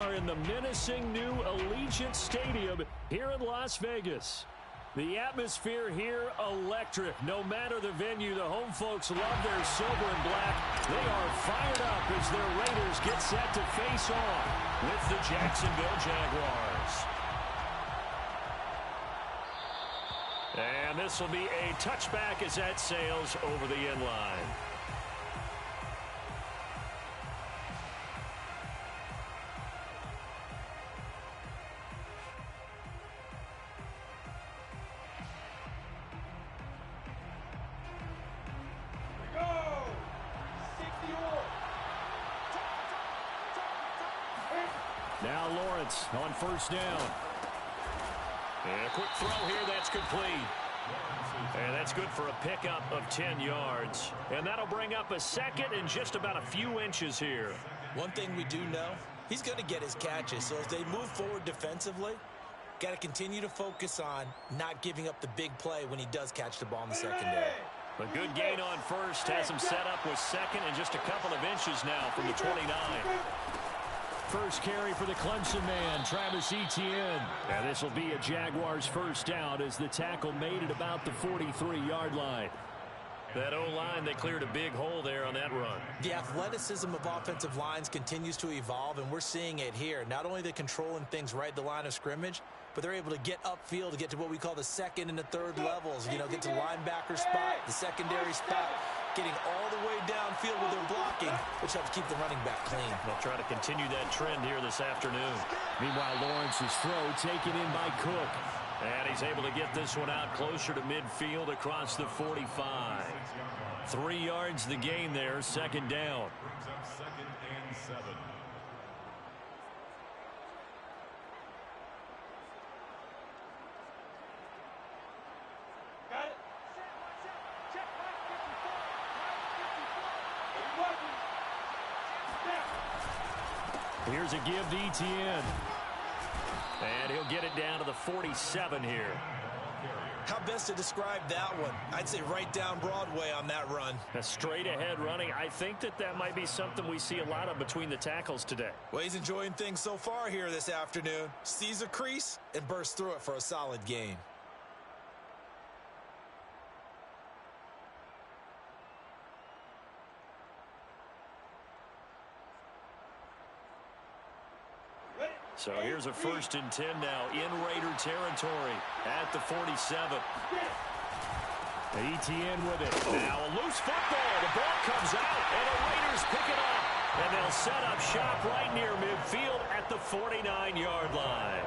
Are in the menacing new Allegiant Stadium here in Las Vegas. The atmosphere here electric. No matter the venue, the home folks love their silver and black. They are fired up as their Raiders get set to face off with the Jacksonville Jaguars. And this will be a touchback as that sails over the end line. Now Lawrence on first down. And a quick throw here, that's complete. And that's good for a pickup of 10 yards. And that'll bring up a second and just about a few inches here. One thing we do know, he's going to get his catches. So as they move forward defensively, got to continue to focus on not giving up the big play when he does catch the ball in the secondary. A good gain on first, has him set up with second and just a couple of inches now from the 29. First carry for the Clemson man, Travis Etienne. And this will be a Jaguars first down as the tackle made it about the 43-yard line. That O-line, they cleared a big hole there on that run. The athleticism of offensive lines continues to evolve, and we're seeing it here. Not only are they controlling things right at the line of scrimmage, but they're able to get upfield to get to what we call the second and the third levels. You know, get to the linebacker spot, the secondary spot, getting all the way downfield with their blocking, which helps keep the running back clean. They'll try to continue that trend here this afternoon. Meanwhile, Lawrence's throw taken in by Cook. And he's able to get this one out closer to midfield across the 45. 3 yards the gain there, second down. Second and 7. Here's a give to Etienne. And he'll get it down to the 47 here. How best to describe that one? I'd say right down Broadway on that run. A straight ahead running. I think that might be something we see a lot of between the tackles today. Well, he's enjoying things so far here this afternoon. Sees a crease and bursts through it for a solid gain. So here's a 1st and 10 now in Raider territory at the 47. Etienne with it. Now a loose football. The ball comes out, and the Raiders pick it up. And they'll set up shop right near midfield at the 49-yard line.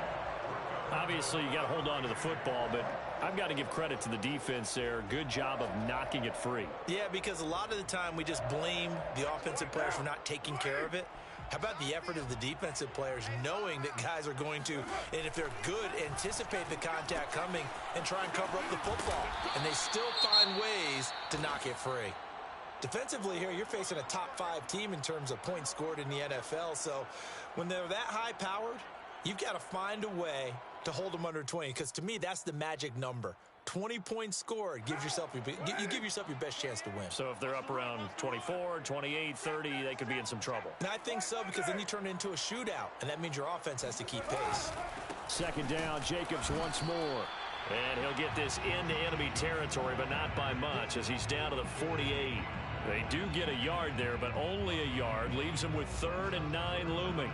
Obviously, you got to hold on to the football, but I've got to give credit to the defense there. Good job of knocking it free. Yeah, because a lot of the time we just blame the offensive players for not taking care of it. How about the effort of the defensive players knowing that guys are going to, and if they're good, anticipate the contact coming and try and cover up the football. And they still find ways to knock it free. Defensively here, you're facing a top 5 team in terms of points scored in the NFL. So when they're that high-powered, you've got to find a way to hold them under 20, because to me, that's the magic number. 20 points scored, you give yourself your best chance to win. So if they're up around 24, 28, 30, they could be in some trouble. And I think so, because then you turn it into a shootout, and that means your offense has to keep pace. Second down, Jacobs once more. And he'll get this into enemy territory, but not by much, as he's down to the 48. They do get a yard there, but only a yard. Leaves them with 3rd and 9 looming.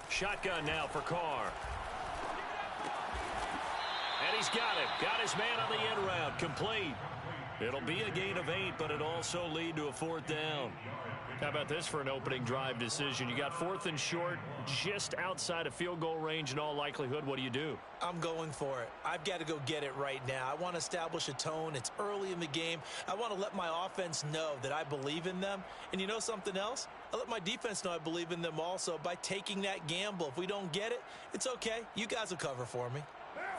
Shotgun now for Carr. And he's got it. Got his man on the end route. Complete. It'll be a gain of 8, but it'll also lead to a 4th down. How about this for an opening drive decision? You got 4th and short, just outside of field goal range in all likelihood. What do you do? I'm going for it. I've got to go get it right now. I want to establish a tone. It's early in the game. I want to let my offense know that I believe in them. And you know something else? I let my defense know I believe in them also by taking that gamble. If we don't get it, it's okay. You guys will cover for me.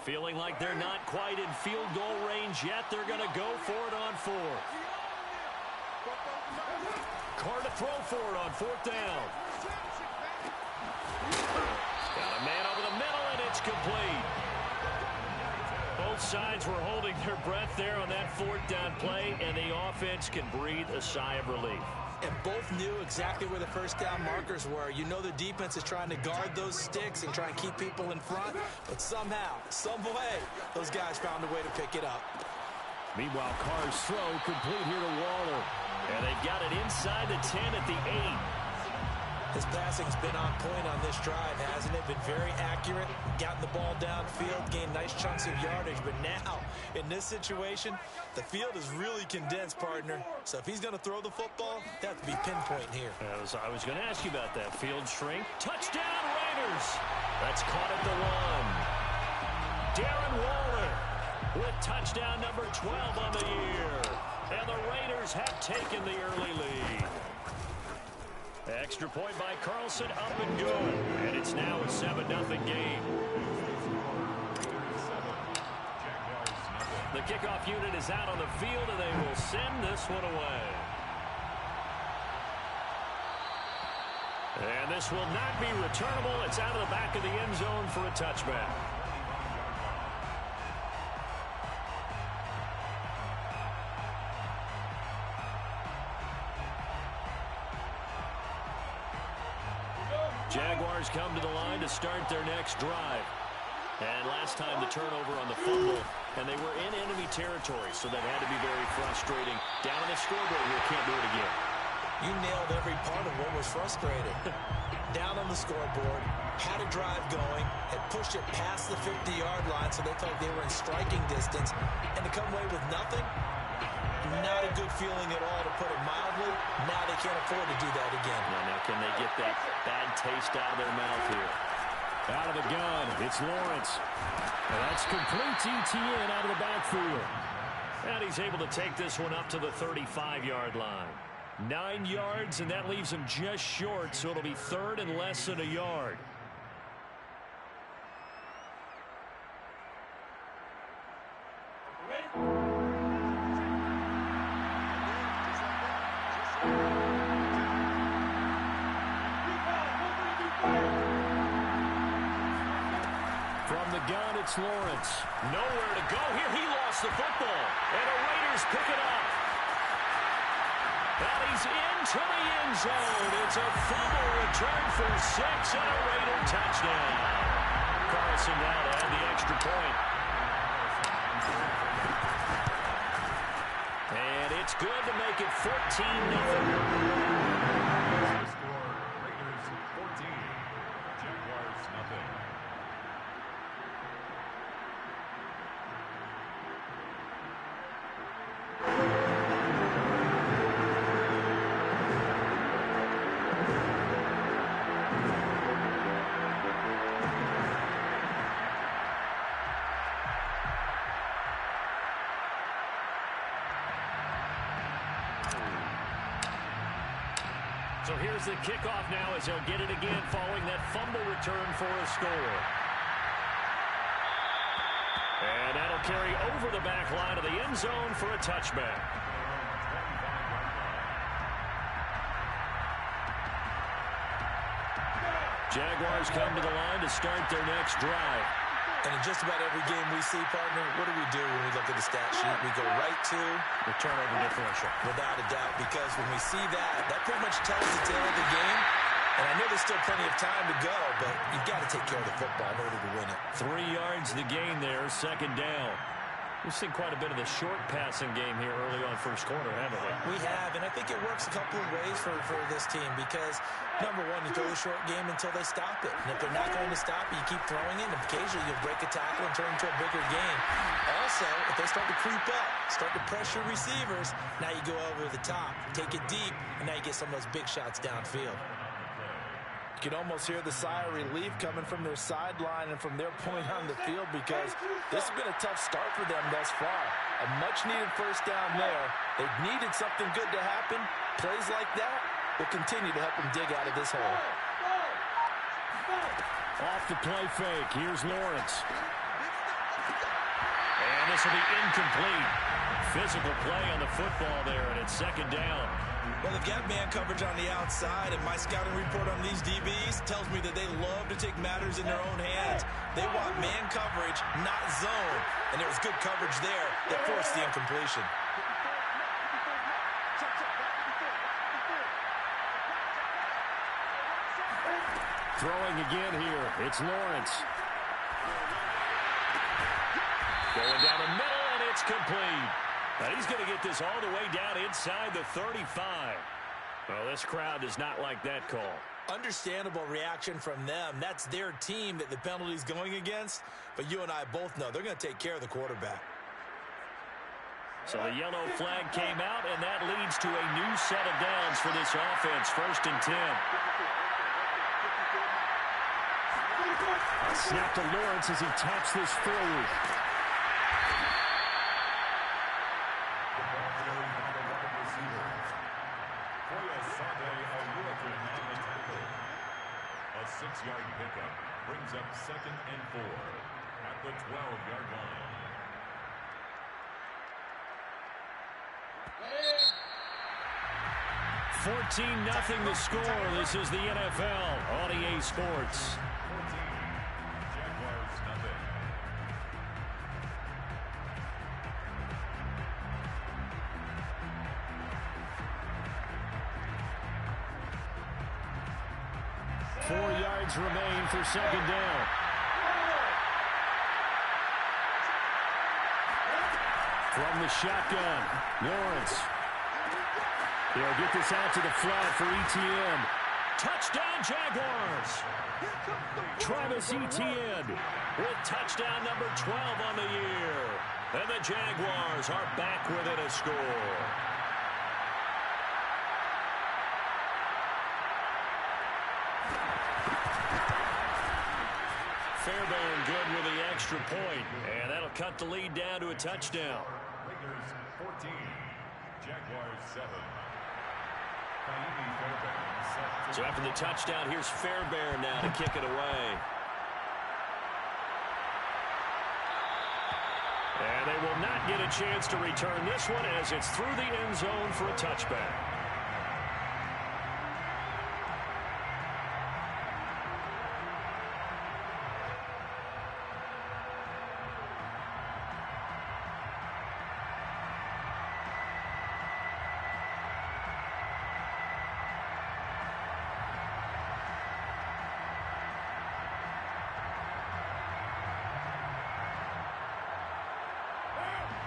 Feeling like they're not quite in field goal range yet. They're going to go for it on fourth. Carr to throw for it on fourth down. Got a man over the middle, and it's complete. Both sides were holding their breath there on that fourth down play, and the offense can breathe a sigh of relief. And both knew exactly where the first down markers were. You know the defense is trying to guard those sticks and try and keep people in front, but somehow, some way, those guys found a way to pick it up. Meanwhile, Carr's throw complete here to Waller. And they've got it inside the 10 at the 8. His passing's been on point on this drive, hasn't it? Been very accurate, gotten the ball downfield, gained nice chunks of yardage. But now, in this situation, the field is really condensed, partner. So if he's going to throw the football, that has to be pinpoint here. I was going to ask you about that. Field shrink. Touchdown, Raiders. That's caught at the 1. Darren Waller with touchdown number 12 on the year. And the Raiders have taken the early lead. Extra point by Carlson, up and good. And it's now a 7-0 game. The kickoff unit is out on the field, and they will send this one away. And this will not be returnable. It's out of the back of the end zone for a touchback. Jaguars come to the line to start their next drive. And last time the turnover on the fumble, and they were in enemy territory, so that had to be very frustrating. Down on the scoreboard here, can't do it again. You nailed every part of what was frustrating. Down on the scoreboard, had a drive going, had pushed it past the 50-yard line, so they felt they were in striking distance, and to come away with nothing, not a good feeling at all, to put it mildly. Now they can't afford to do that again. Now can they get that bad taste out of their mouth here? Out of the gun, it's Lawrence. And that's complete ETN out of the backfield. And he's able to take this one up to the 35-yard line. 9 yards, and that leaves him just short, so it'll be third and less than a yard. From the gun, it's Lawrence. Nowhere to go here. He lost the football. And the Raiders pick it up. And he's into the end zone. It's a fumble return for 6 and a Raider touchdown. Carlson now to add the extra point. And it's good to make it 14-0. Raiders 14, Jaguars nothing. So here's the kickoff now as he'll get it again following that fumble return for a score. And that'll carry over the back line of the end zone for a touchback. Jaguars come to the line to start their next drive. And in just about every game we see, partner, what do when we look at the stat sheet? We go right to The turnover differential. without a doubt, because when we see that, that pretty much tells the tale of the game. And I know there's still plenty of time to go, but you've got to take care of the football in order to win it. 3 yards to gain there, second down. We've seen quite a bit of the short passing game here early on first quarter, haven't we? We have, and I think it works a couple of ways for this team because, number one, you throw the short game until they stop it. And if they're not going to stop it, you keep throwing it, and occasionally you'll break a tackle and turn into a bigger game. Also, if they start to creep up, start to pressure receivers, now you go over the top, take it deep, and now you get some of those big shots downfield. You can almost hear the sigh of relief coming from their sideline and from their point on the field because this has been a tough start for them thus far. A much-needed first down there. They've needed something good to happen. Plays like that will continue to help them dig out of this hole. Off the play fake. Here's Lawrence. this will be incomplete. Physical play on the football there, and it's second down. Well, they've got man coverage on the outside, and my scouting report on these DBs tells me that they love to take matters in their own hands. They want man coverage, not zone. And there was good coverage there that forced the incompletion. Throwing again here. It's Lawrence. Going down the middle, and it's complete. Now he's going to get this all the way down inside the 35. Well, this crowd does not like that call. Understandable reaction from them. That's their team that the penalty's going against. But you and I both know they're going to take care of the quarterback. So the yellow flag came out, and that leads to a new set of downs for this offense. 1st and 10. Snap to Lawrence as he taps this forward. A 6-yard pickup brings up 2nd and 4 at the 12-yard line. $14-0 the score. This is the NFL on EA Sports. 14, Jaguars nothing. Four yards remain for second down. From the shotgun, Lawrence. He'll get this out to the flat for Etienne. Touchdown, Jaguars! Travis Etienne with touchdown number 12 on the year. And the Jaguars are back within a score. Fairbairn good with the extra point, and that'll cut the lead down to a touchdown. Raiders 14, Jaguars 7. So after the touchdown, here's Fairbairn now to kick it away. And they will not get a chance to return this one as it's through the end zone for a touchback.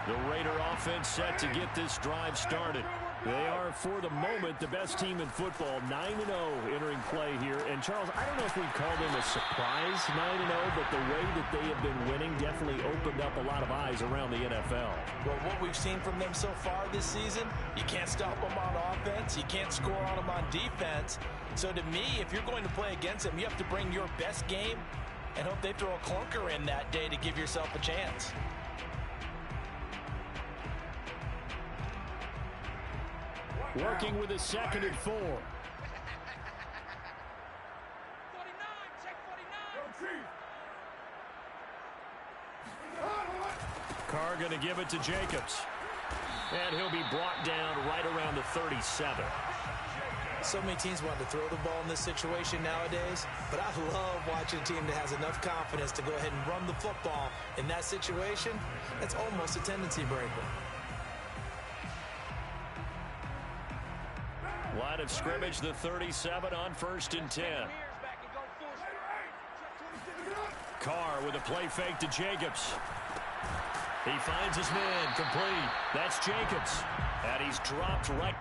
The Raider offense set to get this drive started. They are, for the moment, the best team in football, 9-0 entering play here. And, Charles, I don't know if we'd call them a surprise 9-0, but the way that they have been winning definitely opened up a lot of eyes around the NFL. Well, what we've seen from them so far this season, you can't stop them on offense. You can't score on them on defense. So, to me, if you're going to play against them, you have to bring your best game and hope they throw a clunker in that day to give yourself a chance. Working with a 2nd and 4. 49, check 49. Carr going to give it to Jacobs. And he'll be brought down right around the 37. So many teams want to throw the ball in this situation nowadays, but I love watching a team that has enough confidence to go ahead and run the football in that situation. That's almost a tendency breaker. Line of scrimmage, the 37 on 1st and 10. Carr with a play fake to Jacobs. He finds his man, complete. That's Jacobs. And he's dropped right.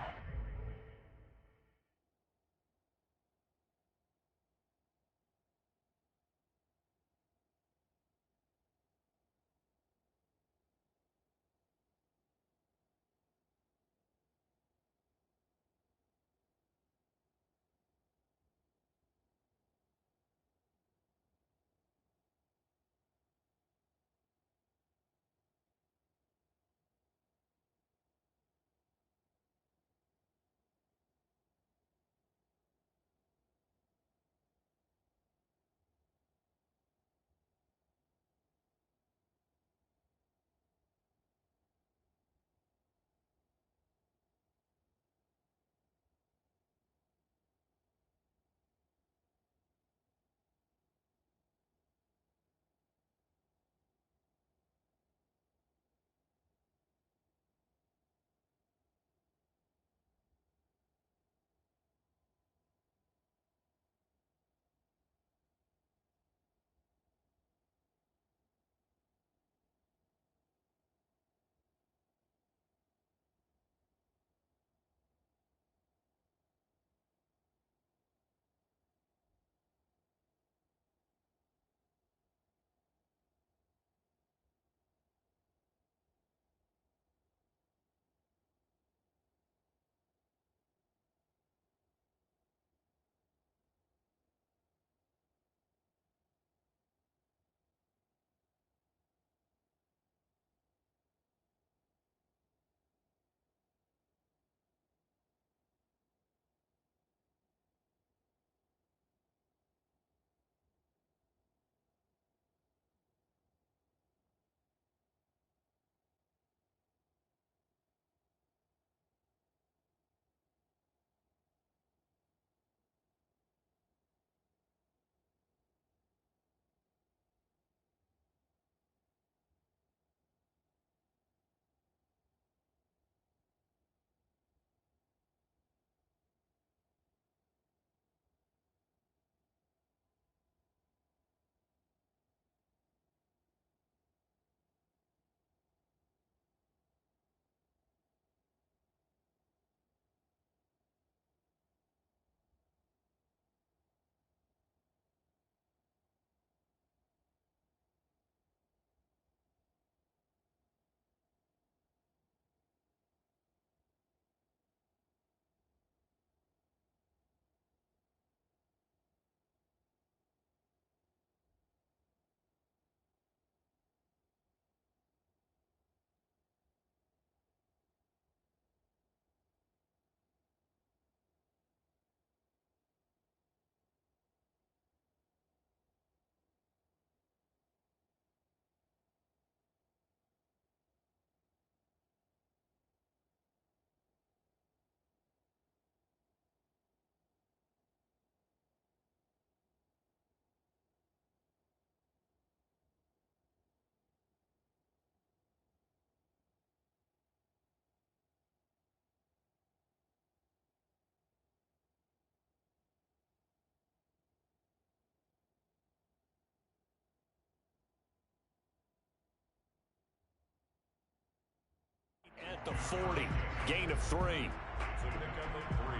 at the 40. Gain of 3. It's a pickup of 3.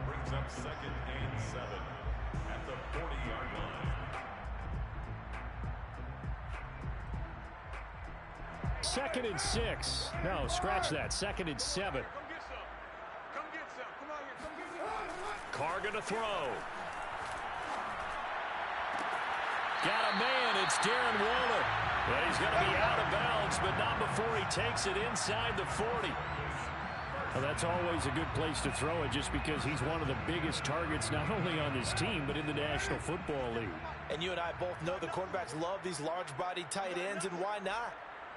Brings up 2nd and 7 at the 40-yard line. 2nd and 6. No, scratch that. 2nd and 7. Come get some. Come on here. Come get some. Carr going to throw. Got a man. It's Darren Waller. But he's going to be out of bounds, but not before he takes it inside the 40. Well, that's always a good place to throw it just because he's one of the biggest targets not only on his team but in the National Football League. And you and I both know the quarterbacks love these large-bodied tight ends, and why not?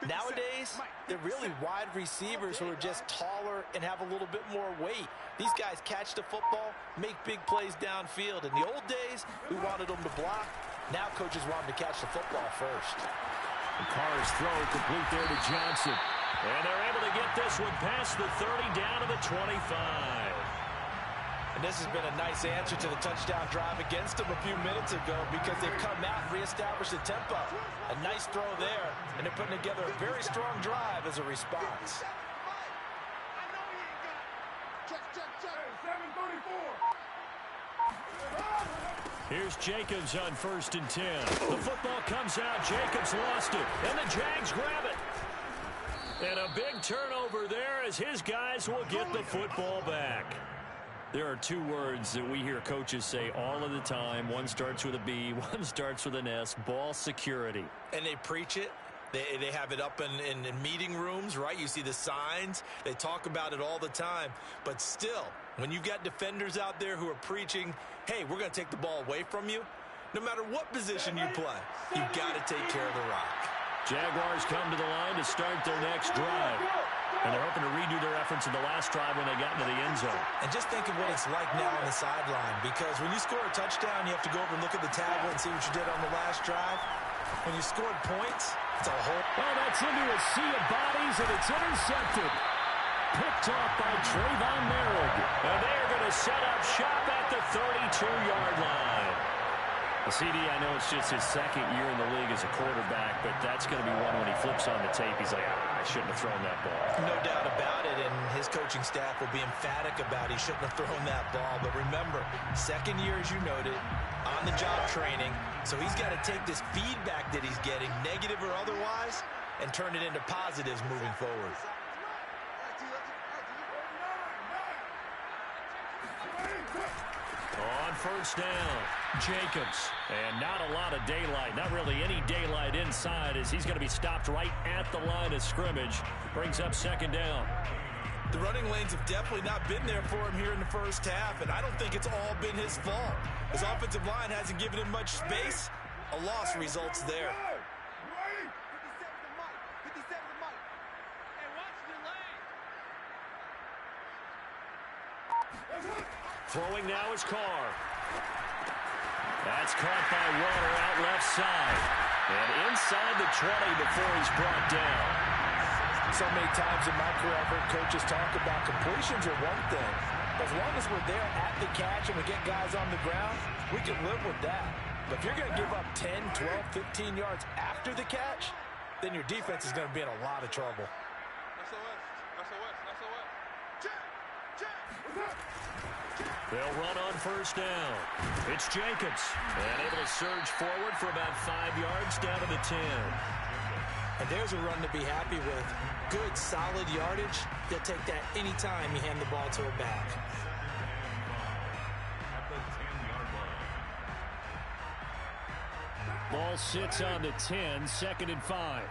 Nowadays, they're really wide receivers who are just taller and have a little bit more weight. These guys catch the football, make big plays downfield. In the old days, we wanted them to block. Now coaches want them to catch the football first. The Carr's throw complete there to Johnson. And they're able to get this one past the 30 down to the 25. And this has been a nice answer to the touchdown drive against them a few minutes ago because they've come out and reestablished the tempo. A nice throw there, and they're putting together a very strong drive as a response. I know he ain't got it. Check. 734. Here's Jacobs on 1st and 10. The football comes out. Jacobs lost it. And the Jags grab it. And a big turnover there as his guys will get the football back. There are 2 words that we hear coaches say all of the time. One starts with a B, one starts with an S. Ball security. And they preach it. They have it up in meeting rooms, right? You see the signs. They talk about it all the time. But still, when you've got defenders out there who are preaching, hey, we're going to take the ball away from you, no matter what position you play, you've got to take care of the rock. Jaguars come to the line to start their next drive. And they're hoping to redo their efforts in the last drive when they got into the end zone. And just think of what it's like now on the sideline, because when you score a touchdown, you have to go over and look at the tablet and see what you did on the last drive. When you scored points, it's a whole... Oh, that's into a sea of bodies, and it's intercepted. Picked off by Trayvon Merrick. And they're going to set up shop at the 32-yard line. The CD, I know it's just his 2nd year in the league as a quarterback, but that's going to be one when he flips on the tape. He's like, I shouldn't have thrown that ball. No doubt about it, and his coaching staff will be emphatic about he shouldn't have thrown that ball. But remember, 2nd year, as you noted, on-the-job training. So he's got to take this feedback that he's getting, negative or otherwise, and turn it into positives moving forward. On 1st down, Jacobs. And not a lot of daylight, not really any daylight inside as he's going to be stopped right at the line of scrimmage. Brings up 2nd down. The running lanes have definitely not been there for him here in the first half, and I don't think it's all been his fault. His offensive line hasn't given him much space. A loss results there. 57 to Mike. Hey, watch the lane. Throwing now is Carr. That's caught by Waller out left side. And inside the 20 before he's brought down. So many times in my career, I've heard coaches talk about completions are one thing. As long as we're there at the catch and we get guys on the ground, we can live with that. But if you're going to give up 10, 12, 15 yards after the catch, then your defense is going to be in a lot of trouble. They'll run on 1st down. It's Jacobs. And able to surge forward for about 5 yards down to the 10. And there's a run to be happy with. Good, solid yardage. He'll take that anytime you hand the ball to a back. At the 10-yard line. Ball sits on the 10, 2nd and 5.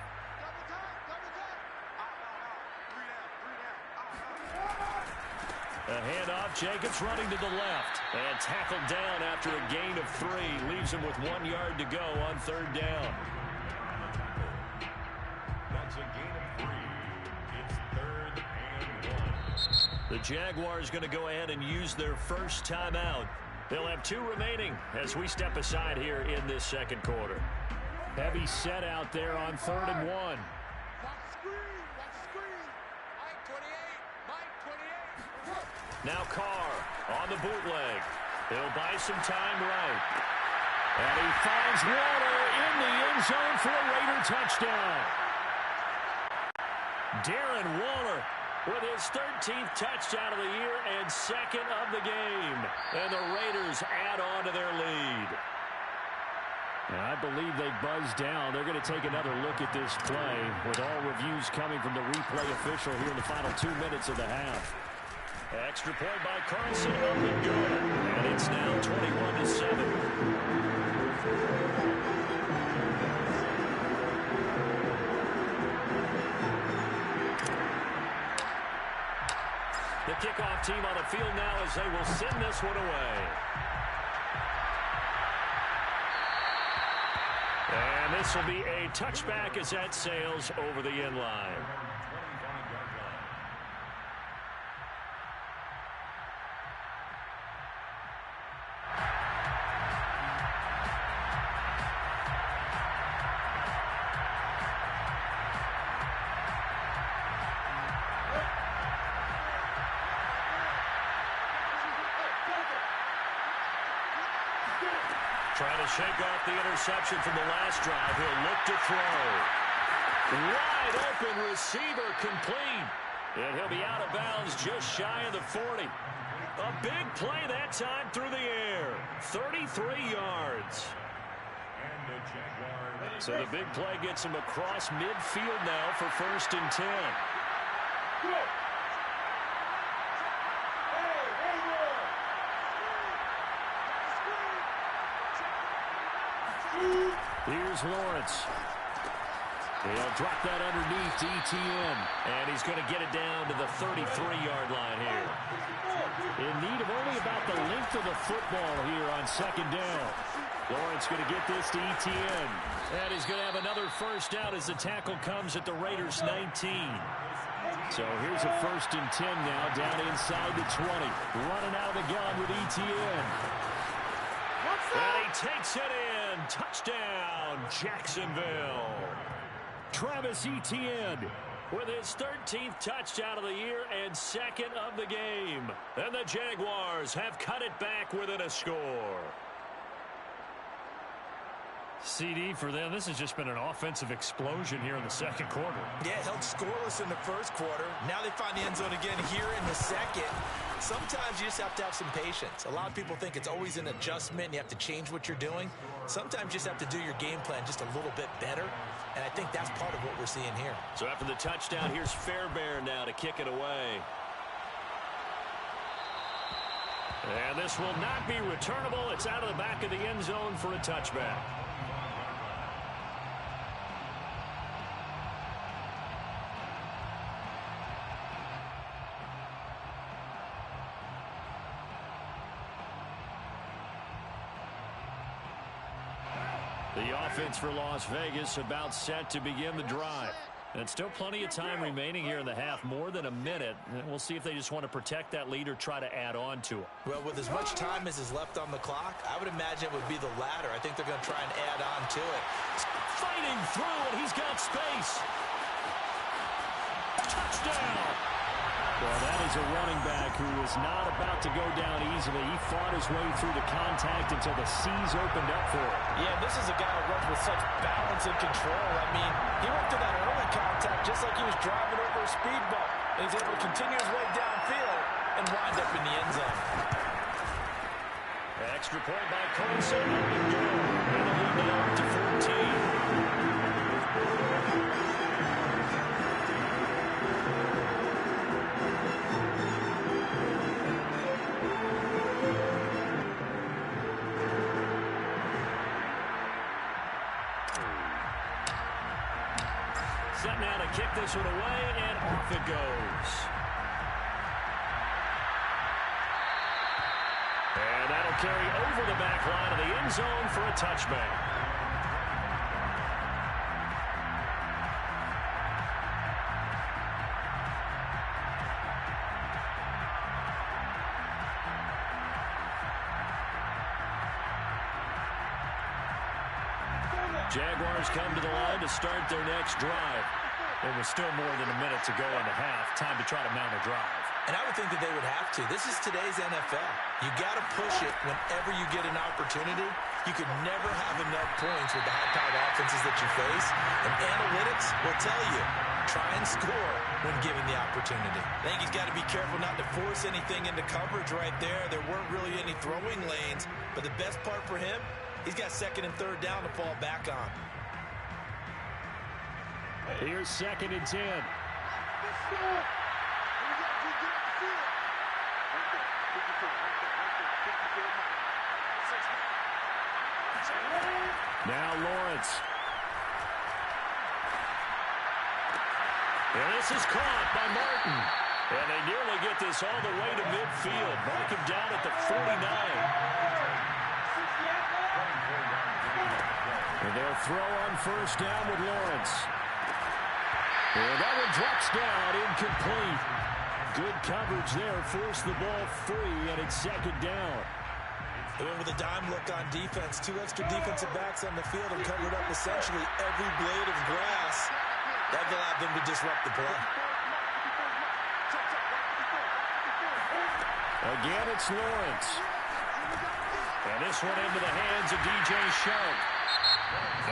A handoff, Jacobs running to the left. And tackled down after a gain of 3. Leaves him with 1 yard to go on 3rd down. That's a gain of 3. It's 3rd and 1. The Jaguars going to go ahead and use their first timeout. They'll have 2 remaining as we step aside here in this 2nd quarter. Heavy set out there on 3rd and 1. Now Carr on the bootleg. He'll buy some time right. And he finds Waller in the end zone for a Raider touchdown. Darren Waller with his 13th touchdown of the year and second of the game. And the Raiders add on to their lead. And I believe they buzzed down. They're going to take another look at this play with all reviews coming from the replay official here in the final 2 minutes of the half. Extra point by Carlson, up and good. And it's now 21-7. The kickoff team on the field now as they will send this one away. And this will be a touchback as that sails over the end line. Trying to shake off the interception from the last drive. He'll look to throw. Wide open receiver complete. And he'll be out of bounds just shy of the 40. A big play that time through the air. 33 yards. So the big play gets him across midfield now for 1st and 10. Here's Lawrence. He'll drop that underneath to ETN. And he's going to get it down to the 33-yard line here. In need of only about the length of the football here on 2nd down. Lawrence going to get this to ETN. And he's going to have another first down as the tackle comes at the Raiders' 19. So here's a 1st and 10 now down inside the 20. Running out of the gun with ETN. And he takes it in. Touchdown, Jacksonville. Travis Etienne with his 13th touchdown of the year and second of the game. And the Jaguars have cut it back within a score. CD for them. This has just been an offensive explosion here in the second quarter. Yeah, held scoreless in the first quarter. Now they find the end zone again here in the second. Sometimes you just have to have some patience. A lot of people think it's always an adjustment. You have to change what you're doing. Sometimes you just have to do your game plan just a little bit better. And I think that's part of what we're seeing here. So after the touchdown, here's Fairbairn now to kick it away. And this will not be returnable. It's out of the back of the end zone for a touchback. The offense for Las Vegas about set to begin the drive. And still plenty of time remaining here in the half, more than a minute. And we'll see if they just want to protect that lead or try to add on to it. Well, with as much time as is left on the clock, I would imagine it would be the latter. I think they're going to try and add on to it. Fighting through, and he's got space. Touchdown! Well, that is a running back who is not about to go down easily. He fought his way through the contact until the seas opened up for him. Yeah, this is a guy who runs with such balance and control. I mean, he went through that early contact just like he was driving over a speed bump. And he's able to continue his way downfield and wind up in the end zone. Extra point by Colson. And the lead now up to 14. Set now to kick this one away, and off it goes. And that'll carry over the back line of the end zone for a touchback. Jaguars come to the line to start their next drive. There was still more than a minute to go in the half. Time to try to mount a drive. And I would think that they would have to. This is today's NFL. You got to push it whenever you get an opportunity. You could never have enough points with the high-powered offenses that you face. And analytics will tell you try and score when given the opportunity. I think he's got to be careful not to force anything into coverage right there. There weren't really any throwing lanes, but the best part for him, he's got second and third down to fall back on. Here's 2nd and 10. Now Lawrence. And this is caught by Martin. And they nearly get this all the way to midfield. Mark him down at the 49. And they'll throw on first down with Lawrence. And that one drops down, incomplete. Good coverage there, forced the ball free, and it's 2nd down. They went with a dime look on defense. 2 extra defensive backs on the field and covered up essentially every blade of grass. That allowed them to disrupt the play. Again, it's Lawrence. And this one into the hands of DJ Sharp.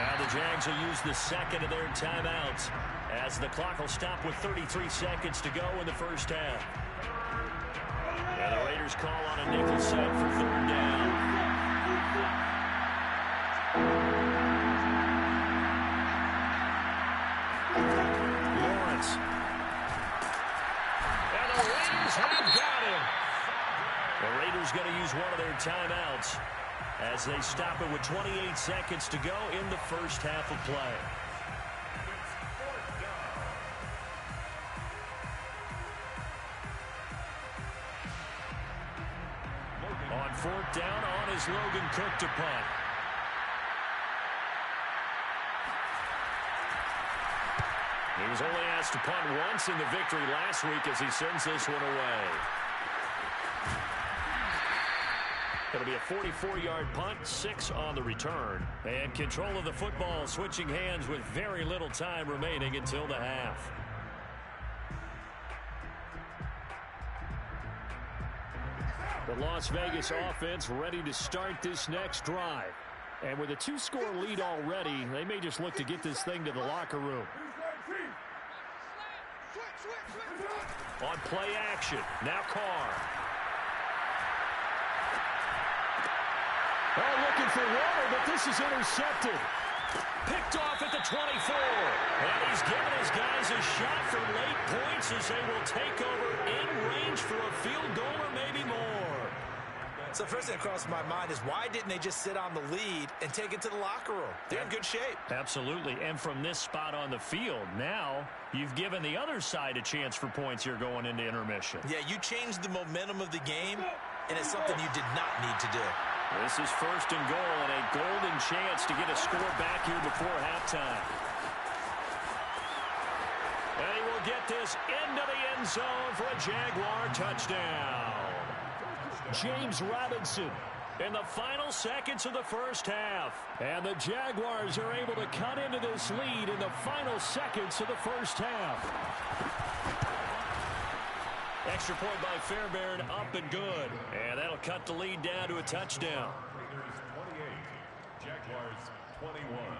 Now the Jags will use the 2nd of their timeouts as the clock will stop with 33 seconds to go in the first half. And the Raiders call on a nickel set for 3rd down. Lawrence. And the Raiders have got him. The Raiders going to use one of their timeouts as they stop it with 28 seconds to go in the first half of play. On 4th down, on is Logan Cook to punt. He was only asked to punt once in the victory last week as he sends this one away. It'll be a 44-yard punt, 6 on the return. And control of the football switching hands with very little time remaining until the half. The Las Vegas offense ready to start this next drive. And with a 2-score lead already, they may just look to get this thing to the locker room. On play action, now Carr. Oh, looking for water, but this is intercepted. Picked off at the 24. And he's given his guys a shot for late points as they will take over in range for a field goal or maybe more. So first thing that crossed my mind is why didn't they just sit on the lead and take it to the locker room? They're in good shape. Absolutely. And from this spot on the field, now you've given the other side a chance for points here going into intermission. Yeah, you changed the momentum of the game, and it's something you did not need to do. This is 1st and goal and a golden chance to get a score back here before halftime. And he will get this into the end zone for a Jaguar touchdown. James Robinson in the final seconds of the first half. And the Jaguars are able to cut into this lead in the final seconds of the first half. Extra point by Fairbairn, up and good. And that'll cut the lead down to a touchdown. Raiders 28, Jaguars 21.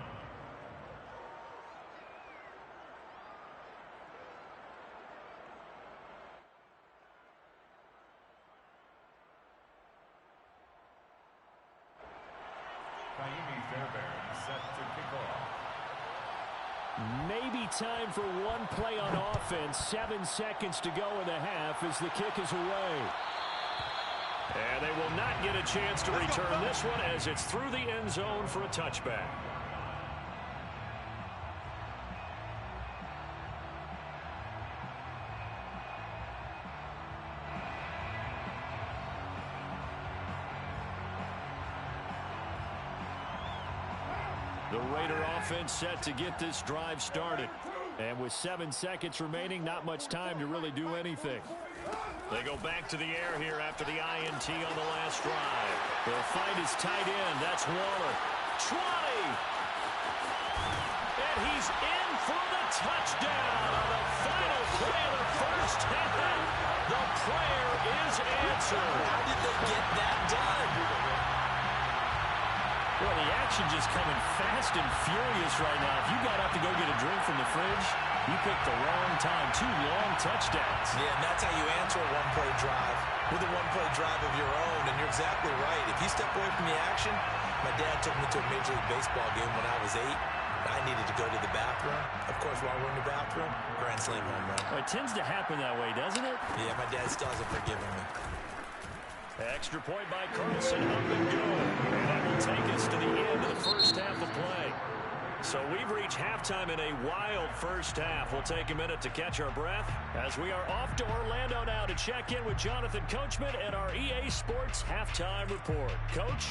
Fairbairn set to kick off. Maybe time for one play on offense. 7 seconds to go in the half as the kick is away. And they will not get a chance to return this one as it's through the end zone for a touchback. The Raider offense set to get this drive started. And with 7 seconds remaining, not much time to really do anything. They go back to the air here after the INT on the last drive. They'll find his tight end. That's Waller. 20! And he's in for the touchdown on the final play of the first half. The prayer is answered. How did they get that done? Well, the action just coming fast and furious right now. If you got up to go get a drink from the fridge, He picked the wrong time. 2 long touchdowns. Yeah, and that's how you answer a one-play drive with a one-play drive of your own. And you're exactly right. If you step away from the action, my dad took me to a Major League Baseball game when I was 8. I needed to go to the bathroom. Of course, while we're in the bathroom, grand slam home run. Well, it tends to happen that way, doesn't it? Yeah, my dad still hasn't forgiven me. Extra point by Carlson, up and good. And that will take us to the end of the first half of play. So we've reached halftime in a wild first half. We'll take a minute to catch our breath as we are off to Orlando now to check in with Jonathan Coachman and our EA Sports Halftime Report. Coach?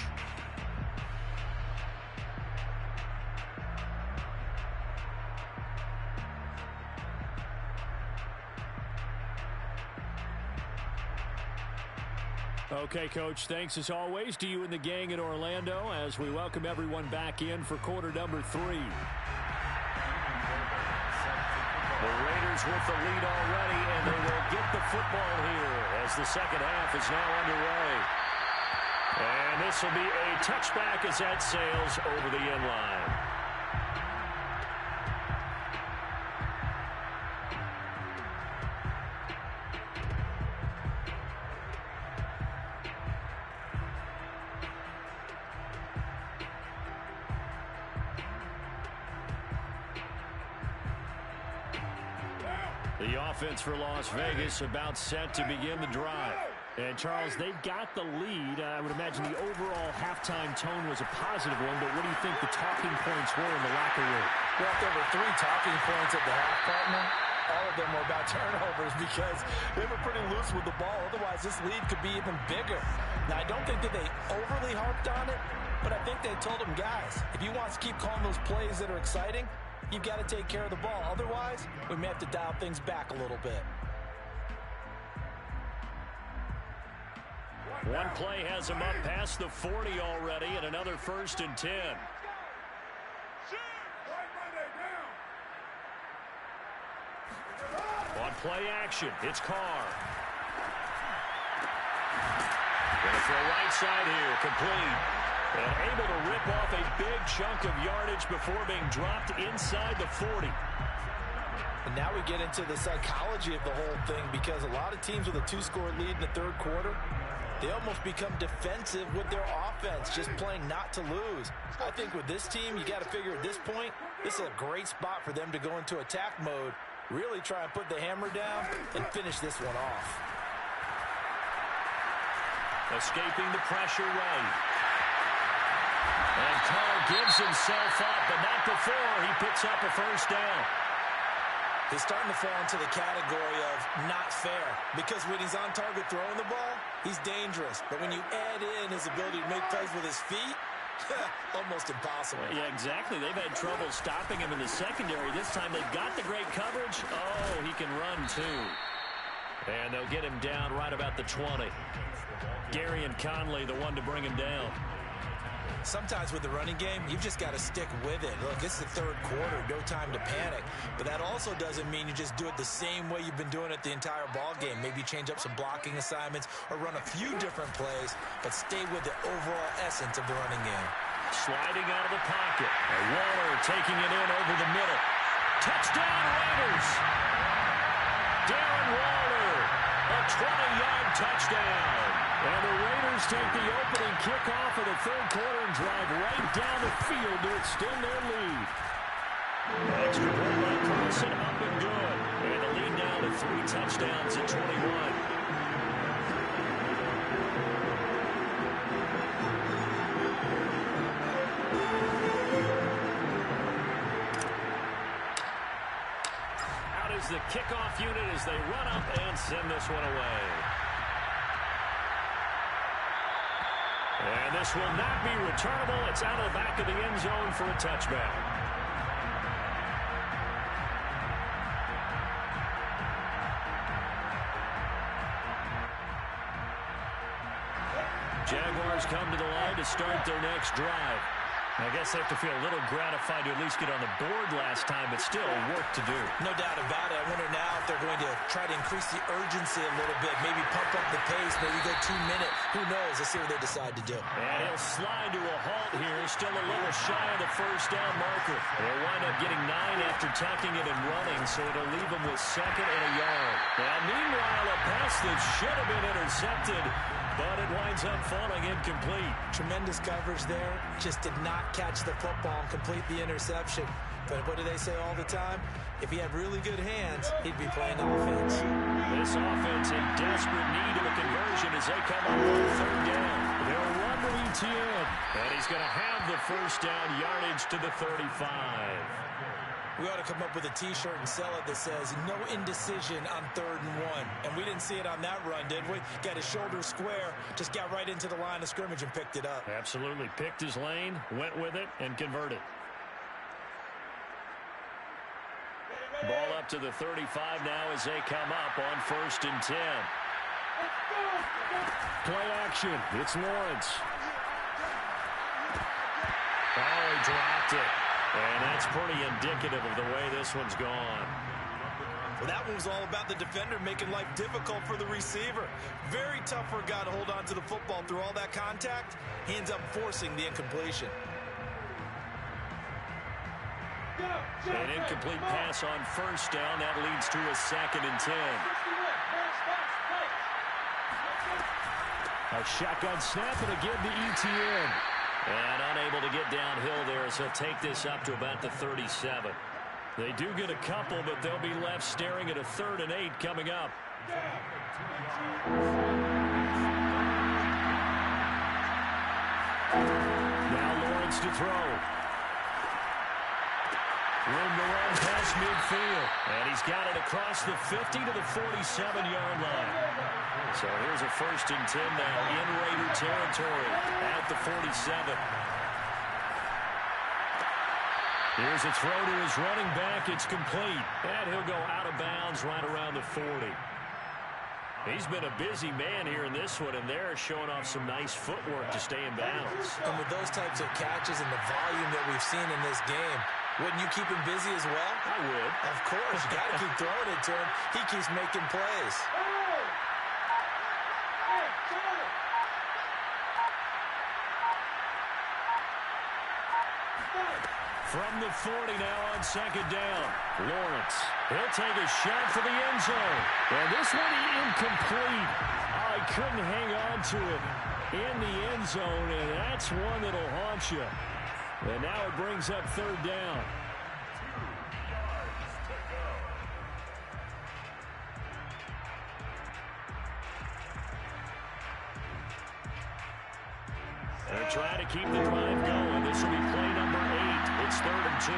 Okay, Coach, thanks as always to you and the gang in Orlando as we welcome everyone back in for quarter number 3. The Raiders with the lead already, and they will get the football here as the second half is now underway. And this will be a touchback as that sails over the end line. The offense for Las Vegas about set to begin the drive. And, Charles, they've got the lead. I would imagine the overall halftime tone was a positive one, but what do you think the talking points were in the locker room? Well, there were 3 talking points at the half, partner. All of them were about turnovers because they were pretty loose with the ball. Otherwise, this lead could be even bigger. Now, I don't think that they overly harped on it, but I think they told them, guys, if you want to keep calling those plays that are exciting, you've got to take care of the ball. Otherwise, we may have to dial things back a little bit. One play has him up past the 40 already, and another 1st and 10. On play action, it's Carr. Going for a right side here, complete. And able to rip off a big chunk of yardage before being dropped inside the 40. And now we get into the psychology of the whole thing because a lot of teams with a 2-score lead in the third quarter, they almost become defensive with their offense, just playing not to lose. I think with this team, you got to figure at this point, this is a great spot for them to go into attack mode, really try and put the hammer down and finish this one off. Escaping the pressure right. And Carr gives himself up, but not before he picks up a first down. He's starting to fall into the category of not fair because when he's on target throwing the ball, he's dangerous. But when you add in his ability to make plays with his feet, almost impossible. Yeah, exactly. They've had trouble stopping him in the secondary. This time they've got the great coverage. Oh, he can run too. And they'll get him down right about the 20. Gary and Conley, the one to bring him down. Sometimes with the running game, you've just got to stick with it. Look, it's the third quarter, no time to panic. But that also doesn't mean you just do it the same way you've been doing it the entire ball game. Maybe change up some blocking assignments or run a few different plays, but stay with the overall essence of the running game. Sliding out of the pocket. And Waller taking it in over the middle. Touchdown, Raiders! Darren Waller, a 20-yard touchdown. And the Raiders take the opening kickoff of the third quarter and drive right down the field to extend their lead. Extra point by Carlson, up and good. And the lead down to 3 touchdowns at 21. Out is the kickoff unit as they run up and send this one away. And this will not be returnable. It's out of the back of the end zone for a touchback. Jaguars come to the line to start their next drive. I guess they have to feel a little gratified to at least get on the board last time, but still work to do. No doubt about it. I wonder now if they're going to try to increase the urgency a little bit, maybe pump up the pace, maybe go 2-minute. Who knows? Let's see what they decide to do. And he'll slide to a halt here, still a little shy of the first down marker. They'll wind up getting 9 after tucking it and running, so it'll leave them with 2nd and a yard. Now, meanwhile, a pass that should have been intercepted, but it winds up falling incomplete. Tremendous coverage there. Just did not catch the football and complete the interception. But what do they say all the time? If he had really good hands, he'd be playing offense. This offense in desperate need of a conversion as they come up on 3rd down. They'll run to ETN, and he's going to have the first down yardage to the 35. We ought to come up with a T-shirt and sell it that says, no indecision on 3rd and 1. And we didn't see it on that run, did we? Got his shoulder square, just got right into the line of scrimmage and picked it up. Absolutely. Picked his lane, went with it, and converted. Ball up to the 35 now as they come up on 1st and 10. Play action. It's Lawrence. Oh, he dropped it. And that's pretty indicative of the way this one's gone. Well, that one was all about the defender making life difficult for the receiver. Very tough for a guy to hold on to the football through all that contact. He ends up forcing the incompletion. An incomplete pass on 1st down. That leads to a 2nd and 10. A shotgun snap and again to ETN. And unable to get downhill there as he'll take this up to about the 37. They do get a couple, but they'll be left staring at a 3rd and 8 coming up. Now Lawrence to throw. Room to run past midfield. And he's got it across the 50 to the 47-yard line. So here's a 1st and 10 now in Raider territory at the 47. Here's a throw to his running back. It's complete. And he'll go out of bounds right around the 40. He's been a busy man here in this one, and they're showing off some nice footwork to stay in bounds. And with those types of catches and the volume that we've seen in this game, wouldn't you keep him busy as well? I would. Of course. You got to keep throwing it to him. He keeps making plays. From the 40 now on 2nd down. Lawrence. He'll take a shot for the end zone. And this one incomplete. Oh, he couldn't hang on to it in the end zone, and that's one that'll haunt you. And now it brings up 3rd down. They're trying to keep the drive going. This will be play number 8. It's 3rd and 2.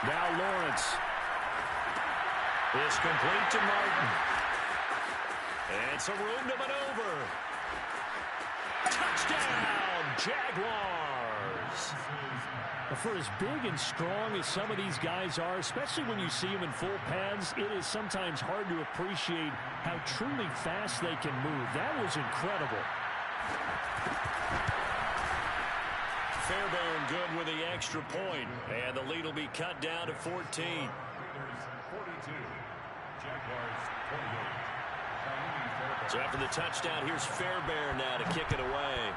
Now Lawrence. Is complete to Martin. And some room to maneuver. Touchdown, Jaguars. For as big and strong as some of these guys are, especially when you see them in full pads, it is sometimes hard to appreciate how truly fast they can move. That was incredible. Fairbairn good with the extra point, and the lead will be cut down to 14. 42, Jaguars 28. So after the touchdown, here's Fairbairn now to kick it away.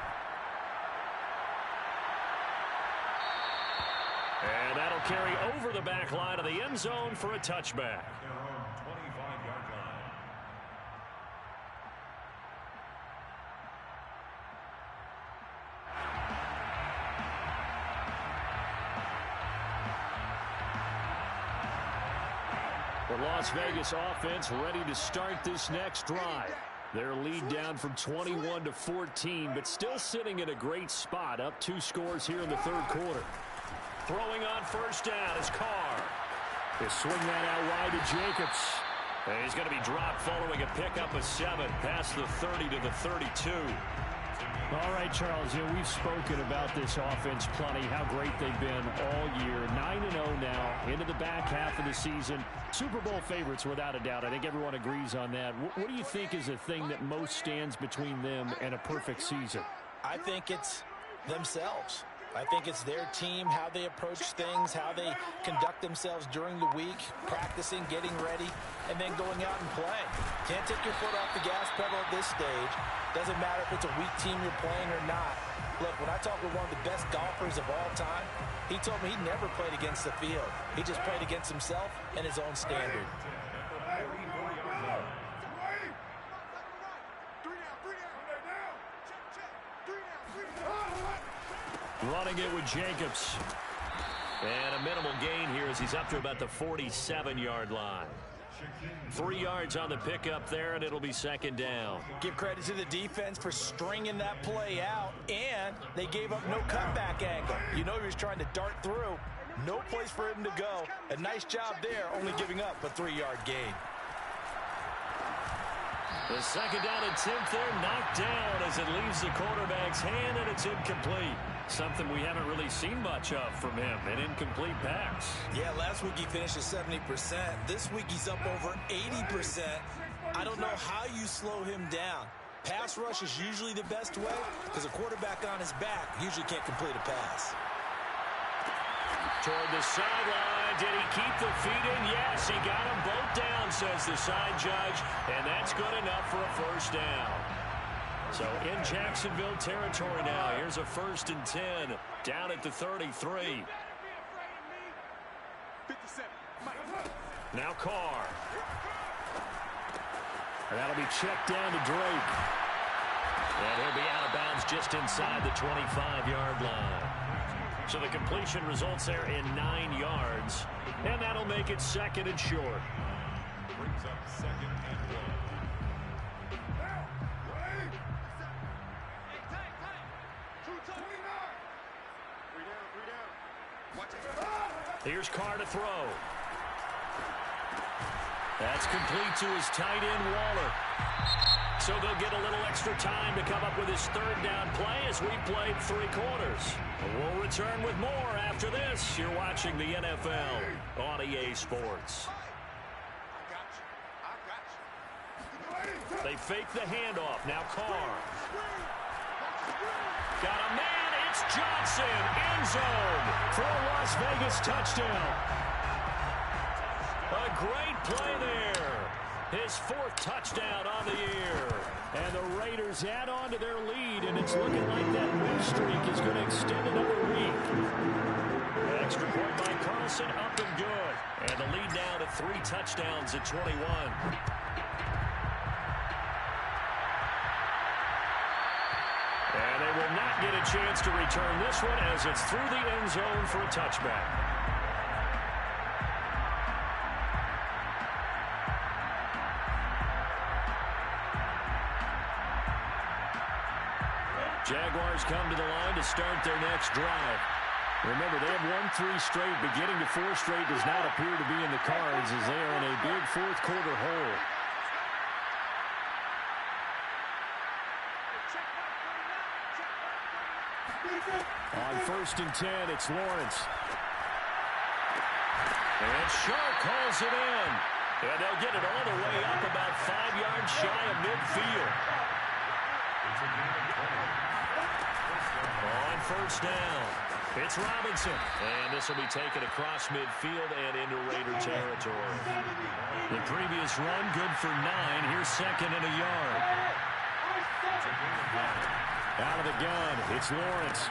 And that'll carry over the back line of the end zone for a touchback. Their own 25-yard line. The Las Vegas offense ready to start this next drive. Their lead down from 21 to 14, but still sitting in a great spot, up 2 scores here in the 3rd quarter. Throwing on 1st down is Carr. They swing that out wide to Jacobs. And he's going to be dropped following a pickup of 7 past the 30 to the 32. All right, Charles, we've spoken about this offense plenty, how great they've been all year. 9-0 now, into the back half of the season. Super Bowl favorites, without a doubt. I think everyone agrees on that. What do you think is the thing that most stands between them and a perfect season? I think it's themselves. I think it's their team, how they approach things, how they conduct themselves during the week, practicing, getting ready, and then going out and playing. Can't take your foot off the gas pedal at this stage. Doesn't matter if it's a weak team you're playing or not. Look, when I talk with one of the best golfers of all time, he told me he never played against the field. He just played against himself and his own standard. Running it with Jacobs. And a minimal gain here as he's up to about the 47-yard line. 3 yards on the pickup there, and it'll be second down. Give credit to the defense for stringing that play out, and they gave up no cutback angle. You know he was trying to dart through. No place for him to go. A nice job there, only giving up a 3-yard gain. The second down attempt there knocked down as it leaves the quarterback's hand, and it's incomplete. Something we haven't really seen much of from him, an incomplete pass. Yeah, last week he finished at 70%. This week he's up over 80%. I don't know how you slow him down. Pass rush is usually the best way because a quarterback on his back usually can't complete a pass. Toward the sideline, did he keep the feet in? Yes, he got them both down, says the side judge, and that's good enough for a first down. So in Jacksonville territory now, here's a 1st and 10, down at the 33. Now Carr. And that'll be checked down to Drake. And he'll be out of bounds just inside the 25-yard line. So the completion results there in 9 yards, and that'll make it 2nd and short. Brings up 2nd and 1. Here's Carr to throw. That's complete to his tight end, Waller. So they'll get a little extra time to come up with his 3rd down play as we played 3 quarters. We'll return with more after this. You're watching the NFL on EA Sports. They fake the handoff. Now Carr. Got a man. It's Johnson. End zone for a Las Vegas touchdown. A great play there. His 4th touchdown on the year. And the Raiders add on to their lead, and it's looking like that win streak is going to extend another week. An extra point by Carlson, up and good. And the lead now to 3 touchdowns at 21. And they will not get a chance to return this one as it's through the end zone for a touchback. Jaguars come to the line to start their next drive. Remember, they have won 3 straight, but getting to 4 straight does not appear to be in the cards as they are in a big 4th quarter hole. On 1st and 10, it's Lawrence. And Sharp calls it in. And they'll get it all the way up about 5 yards shy of midfield. On 1st down, it's Robinson. And this will be taken across midfield and into Raider territory. The previous run, good for 9. Here's 2nd and a yard. Out of the gun, it's Lawrence.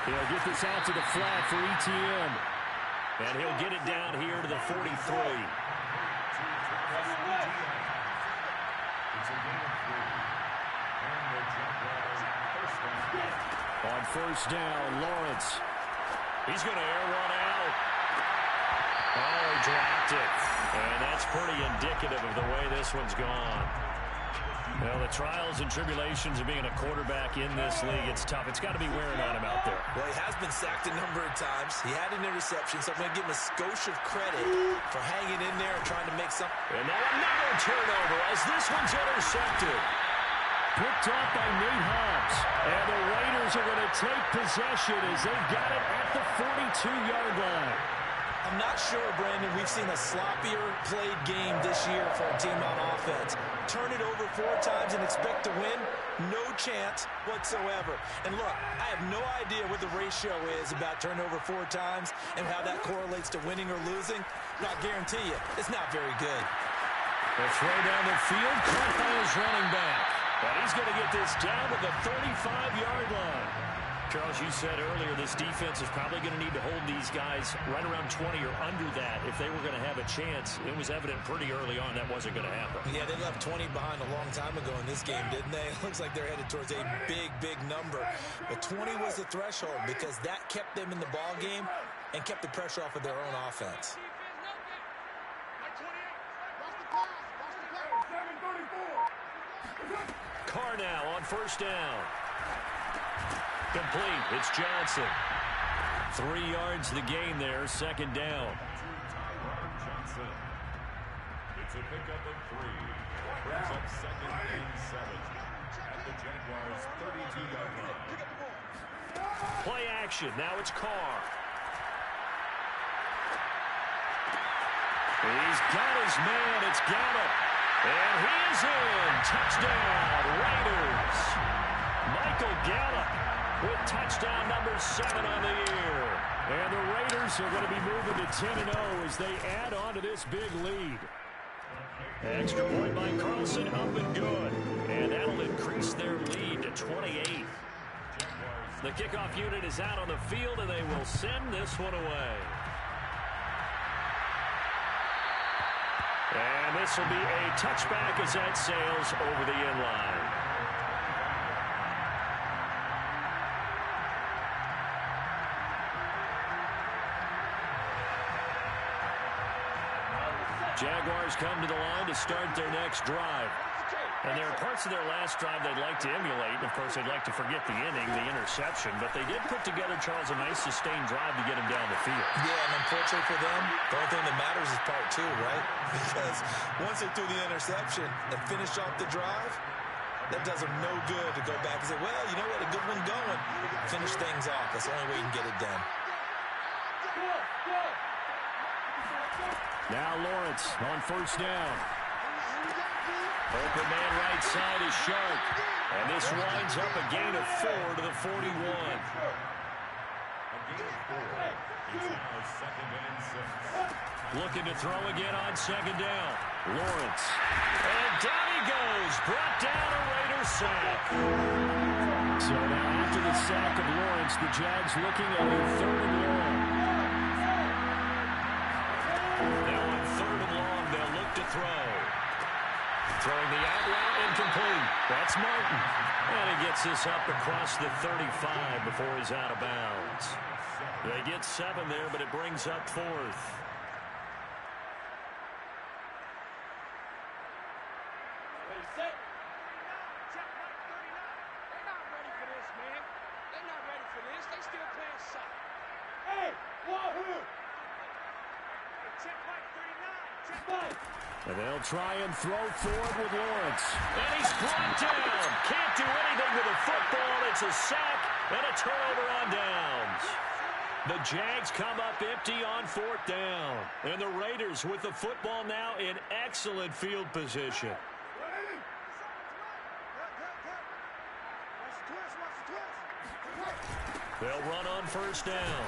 He'll get this out to the flat for ETN. And he'll get it down here to the 43. On 1st down, Lawrence. He's going to air one out. Oh, he dropped it. And that's pretty indicative of the way this one's gone. Well, the trials and tribulations of being a quarterback in this league, it's tough. It's got to be wearing on him out there. Well, he has been sacked a number of times. He had an interception, so I'm going to give him a skosh of credit for hanging in there and trying to make something. And now another turnover as this one's intercepted. picked off by Nate Hobbs. And the Raiders are going to take possession as they've got it at the 42-yard line. I'm not sure, Brandon, we've seen a sloppier played game this year for a team on offense. Turn it over 4 times and expect to win? No chance whatsoever. And look, I have no idea what the ratio is about turnover 4 times and how that correlates to winning or losing. But I guarantee you, it's not very good. The throw down the field, caught by his running back. And he's going to get this down to the 35-yard line. Charles, you said earlier this defense is probably going to need to hold these guys right around 20 or under that if they were going to have a chance. It was evident pretty early on that wasn't going to happen. Yeah, they left 20 behind a long time ago in this game, didn't they? It looks like they're headed towards a big, big number. But 20 was the threshold because that kept them in the ball game and kept the pressure off of their own offense. Carr now on first down. Complete. It's Johnson. 3 yards the gain there. Second down. Johnson. It's a pickup of 3. Brings up second and 7 at the Jaguars' 32-yard line. Play action. Now it's Carr. He's got his man. It's Gallup. And he is in. Touchdown, Raiders. Michael Gallup with touchdown number 7 on the year. And the Raiders are going to be moving to 10-0 as they add on to this big lead. Extra point by Carlson, up and good. And that'll increase their lead to 28. The kickoff unit is out on the field, and they will send this one away. And this will be a touchback as that sails over the end line. Jaguars come to the line to start their next drive. And there are parts of their last drive they'd like to emulate. Of course, they'd like to forget the inning, the interception. But they did put together, Charles, a nice sustained drive to get him down the field. Yeah, and unfortunately for them, the only thing that matters is part 2, right? Because once they threw the interception and finished off the drive, that does them no good to go back and say, well, you know what, a good one going. Finish things off. That's the only way you can get it done. Now Lawrence on first down. Open man right side is Sharp. And this winds up a gain of 4 to the 41. A gain of 4. It's now second and 6. Looking to throw again on second down. Lawrence. And down he goes. Brought down a Raider sack. So now after the sack of Lawrence, the Jags looking at a 3rd and long. Now on 3rd and long, they'll look to throw. Throwing the out route incomplete. That's Martin. And he gets this up across the 35 before he's out of bounds. They get 7 there, but it brings up 4th. And they'll try and throw forward with Lawrence. And he's brought down. Can't do anything with the football. It's a sack and a turnover on downs. The Jags come up empty on 4th down. And the Raiders with the football now in excellent field position. They'll run on first down.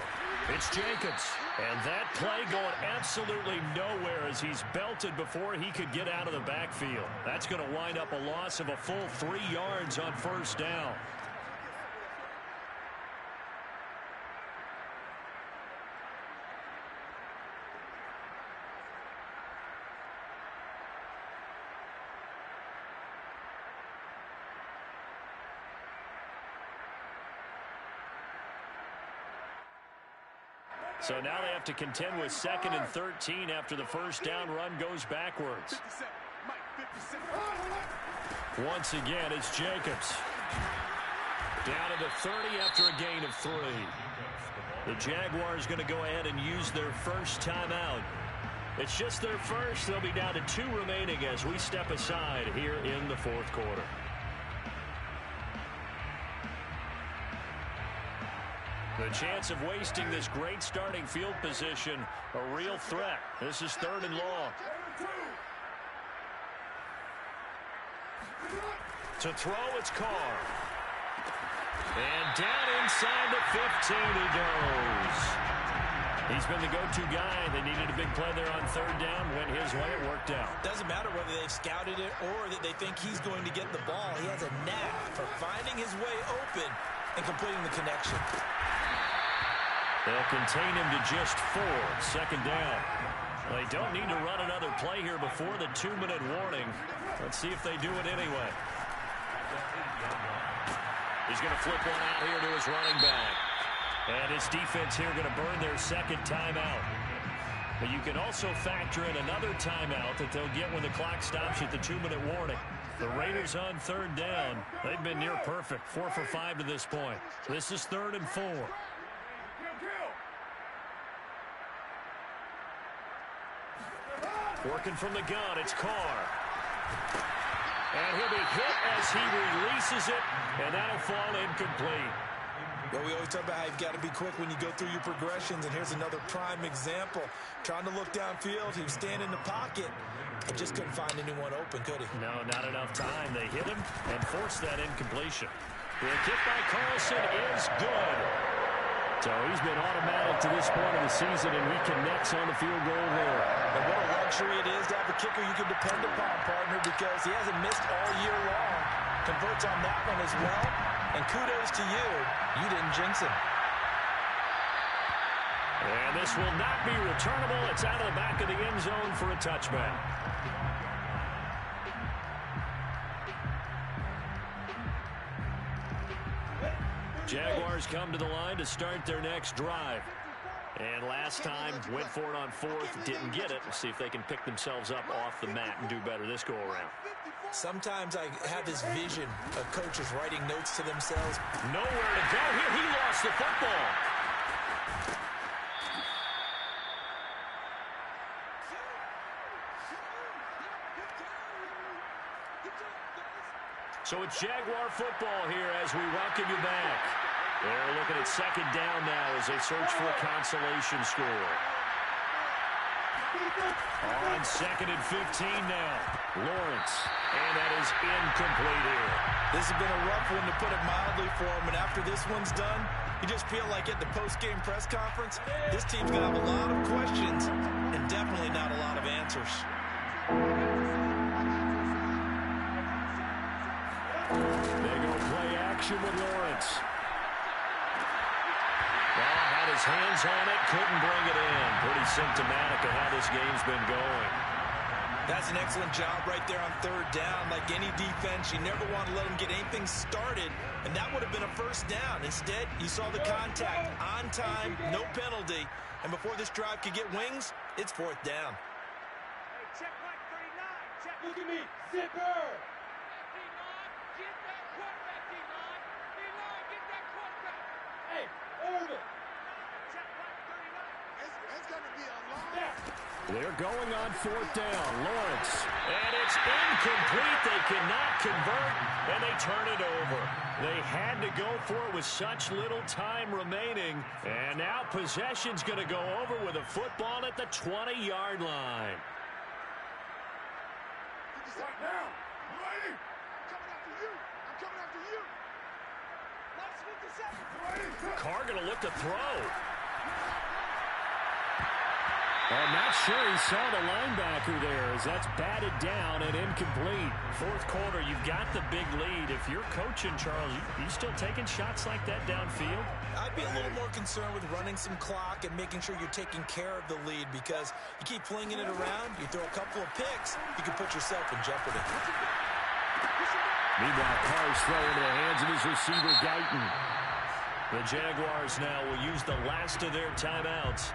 It's Jacobs. And that play going absolutely nowhere as he's belted before he could get out of the backfield. That's going to wind up a loss of a full 3 yards on first down. So now they have to contend with 2nd and 13 after the first down run goes backwards. Once again, it's Jacobs. Down to the 30 after a gain of 3. The Jaguars going to go ahead and use their first timeout. It's just their first. They'll be down to 2 remaining as we step aside here in the 4th quarter. The chance of wasting this great starting field position, a real threat. This is 3rd and long. To throw, it's Carr. And down inside the 15 he goes. He's been the go-to guy. They needed a big play there on 3rd down. Went his way. It worked out. Doesn't matter whether they've scouted it or that they think he's going to get the ball. He has a knack for finding his way open and completing the connection. They'll contain him to just 4. 2nd down. They don't need to run another play here before the 2-minute warning. Let's see if they do it anyway. He's going to flip one out here to his running back. And his defense here going to burn their 2nd timeout. But you can also factor in another timeout that they'll get when the clock stops at the 2-minute warning. The Raiders on 3rd down. They've been near perfect. 4 for 5 to this point. This is 3rd and 4. Working from the gun, it's Carr. And he'll be hit as he releases it, and that'll fall incomplete. Well, we always talk about how you've got to be quick when you go through your progressions, and here's another prime example. Trying to look downfield, he was standing in the pocket, but just couldn't find anyone open, could he? No, not enough time. They hit him and forced that incompletion. The kick by Carlson is good. So he's been automatic to this point of the season, and he connects on the field goal there. And what a luxury it is to have a kicker you can depend upon, partner, because he hasn't missed all year long. Converts on that one as well. And kudos to you. You didn't jinx him. And this will not be returnable. It's out of the back of the end zone for a touchback. Jaguars come to the line to start their next drive. And last time, went for it on 4th, didn't get it. We'll see if they can pick themselves up off the mat and do better this go-around. Sometimes I have this vision of coaches writing notes to themselves. Nowhere to go here. He lost the football. So it's Jaguar football here as we welcome you back. They're looking at 2nd down now as they search for a consolation score. On 2nd and 15 now. Lawrence. And that is incomplete here. This has been a rough one, to put it mildly, for him. And after this one's done, you just feel like at the post-game press conference, this team's going to have a lot of questions and definitely not a lot of answers. They go play action with Lawrence. Well, had his hands on it, couldn't bring it in. Pretty symptomatic of how this game's been going. That's an excellent job right there on 3rd down. Like any defense, you never want to let them get anything started, and that would have been a 1st down. Instead, you saw the contact on time, no penalty, and before this drive could get wings, it's 4th down. Hey, check right 39. Check. Look at me, zipper. Get that quarterback, D-line. D-line, get that quarterback. Hey, Irvin. Check right 39. It's going to be a long... They're going on 4th down. Lawrence. And it's incomplete. They cannot convert, and they turn it over. They had to go for it with such little time remaining. And now possession's going to go over with a football at the 20-yard line. Right now. Ready? I'm coming after you. I'm coming after you. Let's 57. Carr going to look to throw. I'm not sure he saw the linebacker there as that's batted down and incomplete. 4th quarter, you've got the big lead. If you're coaching, Charles, you still taking shots like that downfield? I'd be a little more concerned with running some clock and making sure you're taking care of the lead, because you keep flinging it around, you throw a couple of picks, you can put yourself in jeopardy. Meanwhile, Carr's throw into the hands of his receiver, Guyton. The Jaguars now will use the last of their timeouts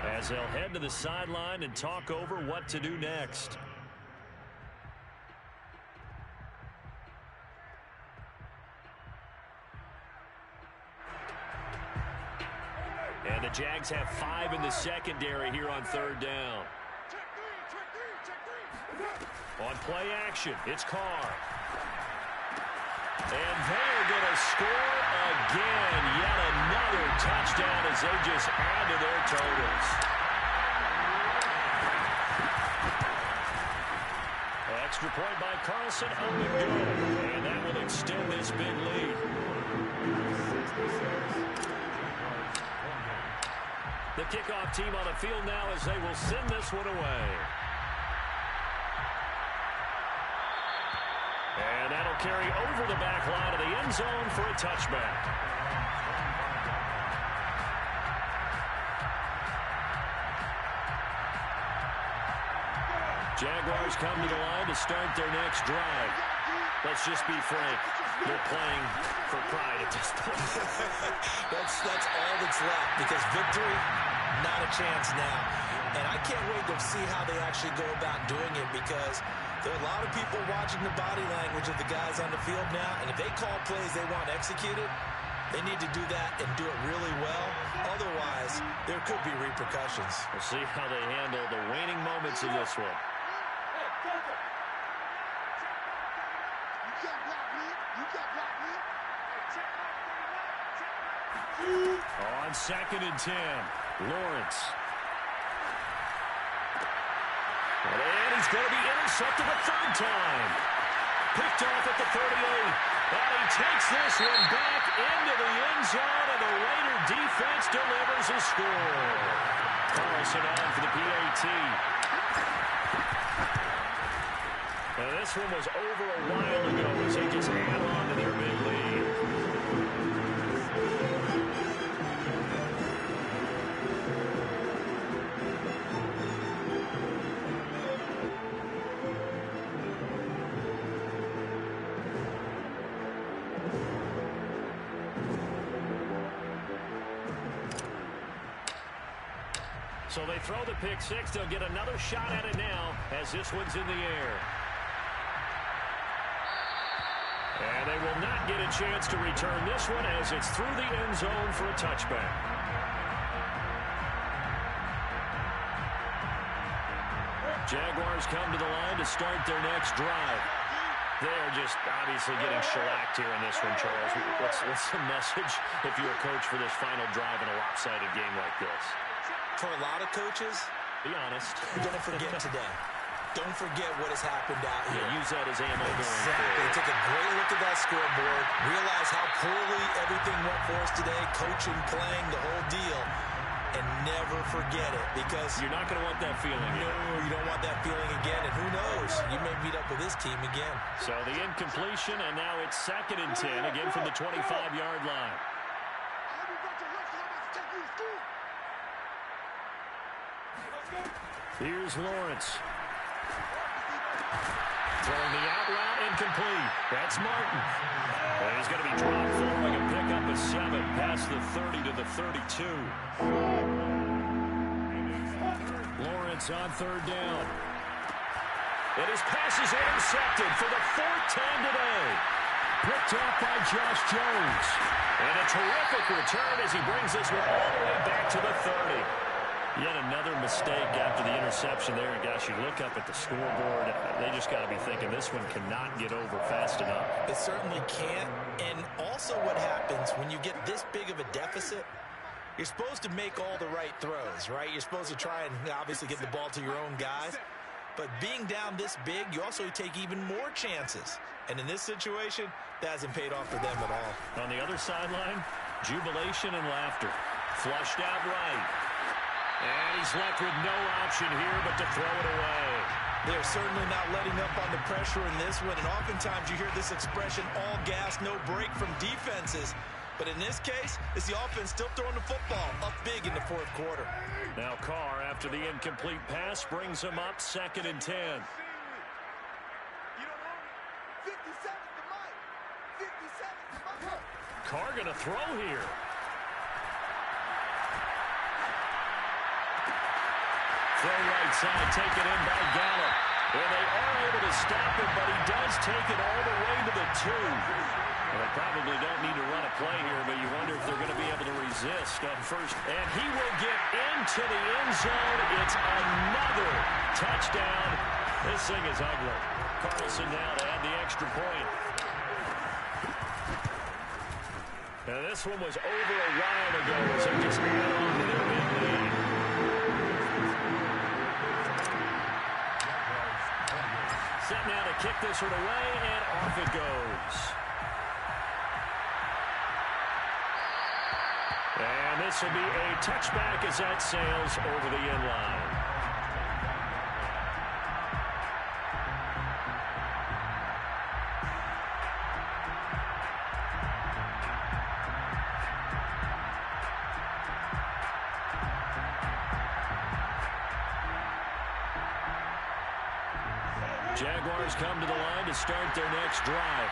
as they'll head to the sideline and talk over what to do next. And the Jags have 5 in the secondary here on 3rd down. On play action, it's Carr. And they're going to score again. Yet another touchdown. as they just add to their totals. Extra point by Carlson on the go. And that will extend this big lead. The kickoff team on the field now as they will send this one away. And that'll carry over the back line of the end zone for a touchback. Jaguars come to the line to start their next drive. Let's just be frank. They're playing for pride at this point. that's all that's left, because victory, not a chance now. And I can't wait to see how they actually go about doing it, because there are a lot of people watching the body language of the guys on the field now. And if they call plays they want executed, they need to do that and do it really well. Otherwise, there could be repercussions. We'll see how they handle the waning moments of this one. On 2nd and 10, Lawrence. And he's going to be intercepted a third time. Picked off at the 38. And he takes this one back into the end zone, and the Raider defense delivers a score. Carlson on for the PAT. Now this one was over a while ago as they just add on to their big lead. So they throw the pick six. They'll get another shot at it now as this one's in the air. And they will not get a chance to return this one as it's through the end zone for a touchback. Jaguars come to the line to start their next drive. They're just obviously getting shellacked here in this one, Charles. What's the message if you're a coach for this final drive in a lopsided game like this? For a lot of coaches, be honest, don't forget today. Don't forget what has happened out here. Yeah, use that as ammo going Exactly. Take a great look at that scoreboard. Realize how poorly everything went for us today. Coaching, playing, the whole deal. And never forget it, because you're not going to want that feeling. No, you don't want that feeling again. And who knows? You may meet up with this team again. So the incompletion, and now it's 2nd and 10, again from the 25-yard line. Here's Lawrence. Throwing the out route, incomplete. That's Martin. And he's going to be dropped following a pickup of 7 past the 30 to the 32. Lawrence on 3rd down. And his pass is intercepted for the 4th time today. Picked off by Josh Jones. And a terrific return as he brings this one all the way back to the 30. Yet another mistake after the interception there. And gosh, you look up at the scoreboard, they just got to be thinking this one cannot get over fast enough. It certainly can't. And also what happens when you get this big of a deficit, you're supposed to make all the right throws, right? You're supposed to try and obviously get the ball to your own guys. But being down this big, you also take even more chances. And in this situation, that hasn't paid off for them at all. On the other sideline, jubilation and laughter. Flushed out right. And he's left with no option here but to throw it away. They're certainly not letting up on the pressure in this one. And oftentimes you hear this expression, all gas, no break from defenses. But in this case, it's the offense still throwing the football up big in the 4th quarter. Now Carr, after the incomplete pass, brings him up 2nd and 10. Carr going to throw here. Throw right side, taken in by Gallup. And they are able to stop him, but he does take it all the way to the 2. Well, they probably don't need to run a play here, but you wonder if they're going to be able to resist on first. And he will get into the end zone. It's another touchdown. This thing is ugly. Carlson now to add the extra point. Now, this one was over a while ago as they just add on to their big lead. Set now to kick this one away, and off it goes. And this will be a touchback as that sails over the end line. Jaguars come to the line to start their next drive.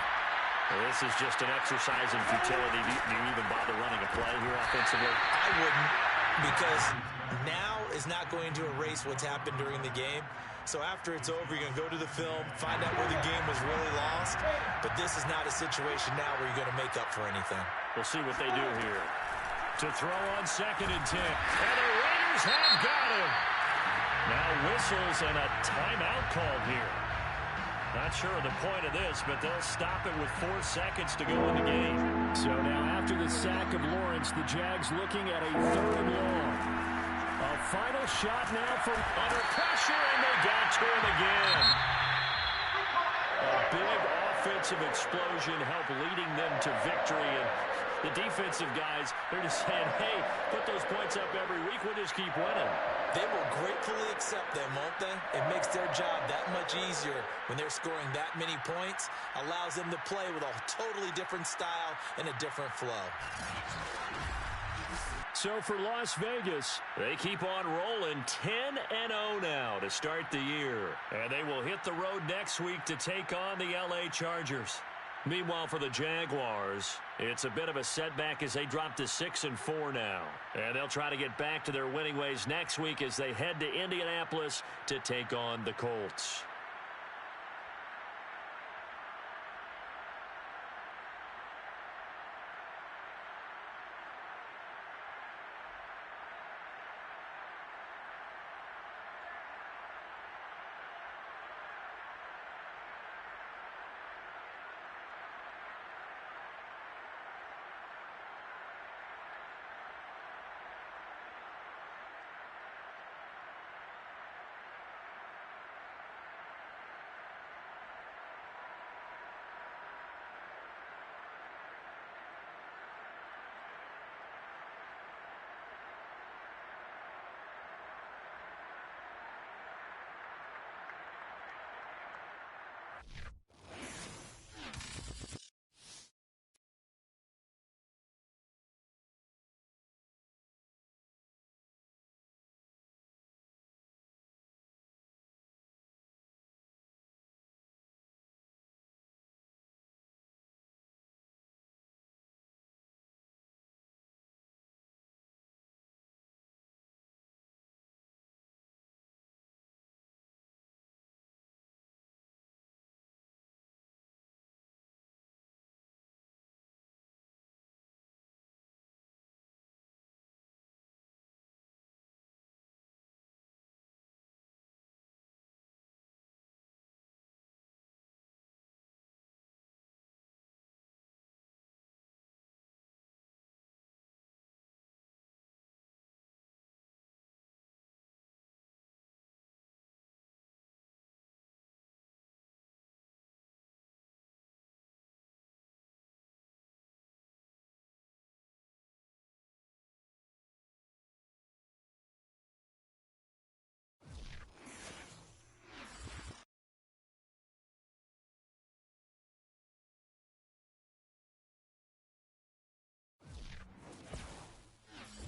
This is just an exercise in futility. Do you even bother running a play here offensively? I wouldn't, because now is not going to erase what's happened during the game. So after it's over, you're going to go to the film, find out where the game was really lost. But this is not a situation now where you're going to make up for anything. We'll see what they do here. To throw on 2nd and 10. And the Raiders have got him. Now whistles and a timeout called here. Not sure of the point of this, but they'll stop it with 4 seconds to go in the game. So now after the sack of Lawrence, the Jags looking at a 3rd and long. A final shot now from under pressure, and they got to him again. A big offensive explosion helped leading them to victory. And the defensive guys, they're just saying, hey, put those points up every week. We'll just keep winning. They will gratefully accept them, won't they? It makes their job that much easier when they're scoring that many points. Allows them to play with a totally different style and a different flow. So for Las Vegas, they keep on rolling 10-0 now to start the year. And they will hit the road next week to take on the LA Chargers. Meanwhile, for the Jaguars, it's a bit of a setback as they drop to 6-4 now. And they'll try to get back to their winning ways next week as they head to Indianapolis to take on the Colts.